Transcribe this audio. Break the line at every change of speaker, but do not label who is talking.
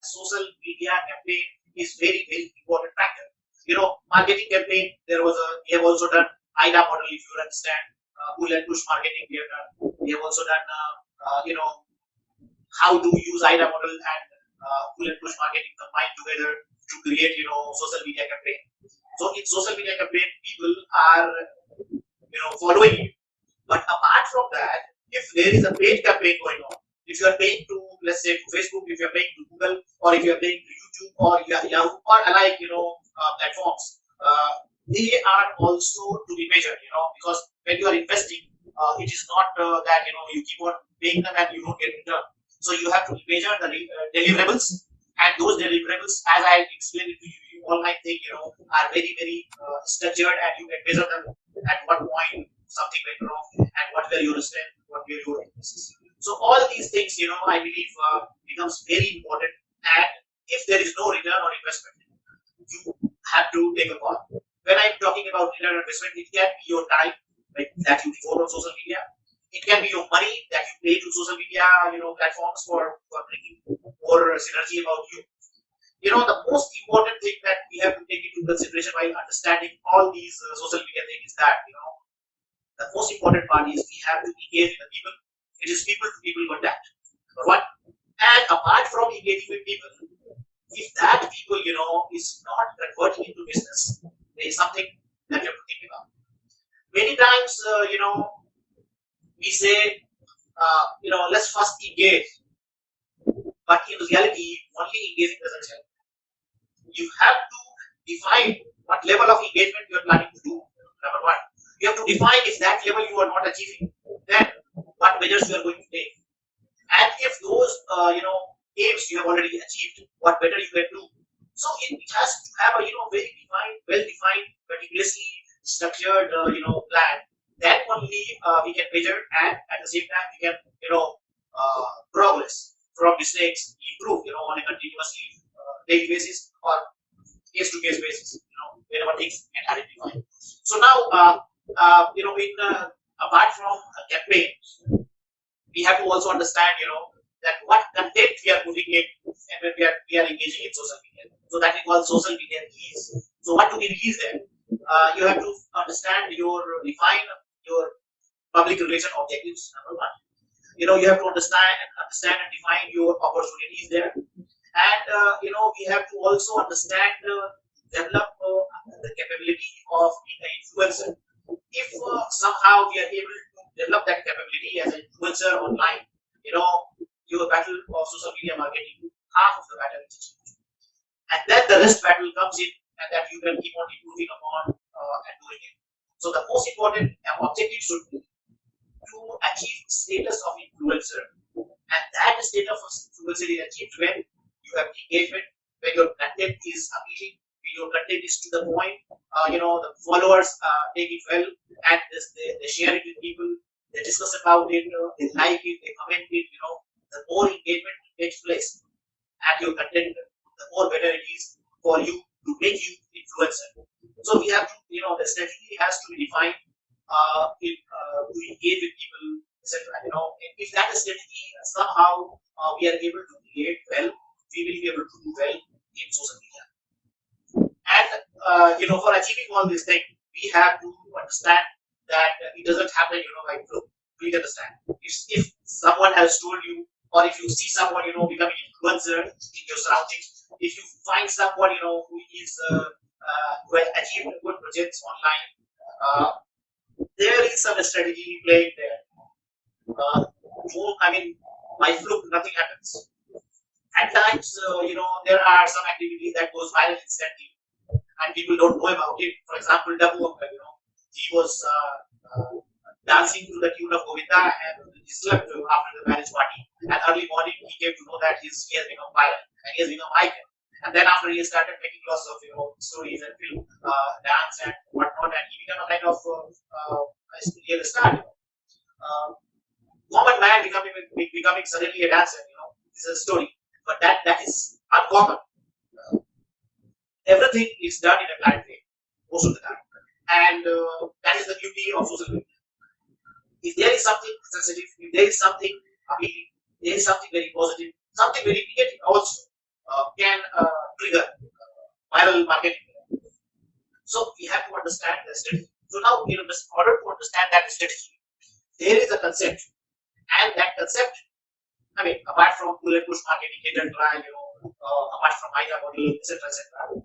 social media campaign is very, very important factor. Marketing campaign, we have also done IDA model, if you understand, pull and push marketing we have done. We have also done, how to use IDA model and pull and push marketing combined together to create, social media campaign. So in social media campaign, people are, following you. But apart from that, if there is a paid campaign going on, if you are paying to, let's say, to Facebook, if you are paying to Google, or if you are paying to YouTube or Yahoo or alike, platforms, they are also to be measured, because when you are investing, it is not that you keep on paying them and you don't get return. So you have to measure the deliverables, and those deliverables, as I explained it to you, you all might think are very, very structured, and you can measure them at what point something went wrong and what were your strengths, what were your weaknesses. So all these things, I believe becomes very important. And if there is no return on investment, you have to take a call. When I'm talking about return on investment, it can be your time that you devote on social media. It can be your money that you pay to social media, platforms for bringing more synergy about you. The most important thing that we have to take into consideration while understanding all these social media things is that, the most important part is we have to engage with the people. It is people to people contact. Number one. And apart from engaging with people, if that people, is not converting into business, there is something that you have to think about. Many times, we say, let's first engage. But in reality, only engaging doesn't help. You have to define what level of engagement you are planning to do. Number one. You have to define if that level you are not achieving, then what measures you are going to take. And if those, aims you have already achieved, what better you can do. So it has to have a, very defined, well-defined, meticulously structured, plan. Then only we can measure, and at the same time we can, progress from mistakes, improve, on a continuously daily basis or case-to-case basis, whenever things get identified. So now, apart from campaigns, we have to also understand, that what content we are putting in and when we are engaging in social media. So that is what social media is. So what do we release there? You have to understand define your public relation objectives. Number one, you have to understand and define your opportunities there, and we have to also understand, develop the capability of being an influencer. If somehow we are able to develop that capability as an influencer online, your battle of social media marketing, half of the battle is achieved. And then the rest battle comes in, and that you can keep on improving upon and doing it. So the most important objective should be to achieve status of influencer, and that status of influencer is achieved when you have engagement, when your content is appealing, when your content is to the point, the followers take it well, and they share it with people, they discuss about it, they like it, they comment it, the more engagement takes place at your content, the more better it is for you to make you influencer. So we have to, the strategy has to be defined to engage with people, etc. If that strategy somehow we are able to create well, we will be able to do well in social media. And for achieving all these things, we have to understand that it doesn't happen, by fluke. Please understand. If someone has told you, or if you see someone, becoming influencer in your surroundings, if you find someone, who is who has achieved good projects online, there is some strategy playing there. By fluke, nothing happens. At times, there are some activities that goes viral instantly, and people don't know about it. For example, Dabu, he was dancing to the tune of Govinda, and he slept after the marriage party. And early morning, he came to know that he has become viral and he has become icon. And then after he started making lots of stories and film, dance and whatnot, and he became a kind of real star. Common man becoming suddenly a dancer. This is a story, but that is uncommon. Everything is done in a planned way most of the time, and that is the beauty of social media. If there is something sensitive, if there is something appealing, there is something very positive, something very negative also, can trigger viral marketing. So we have to understand the strategy. So now, in order to understand that strategy, there is a concept, and that concept, I mean, apart from pull and push marketing, hit and try, apart from idea modeling, etc., etc.,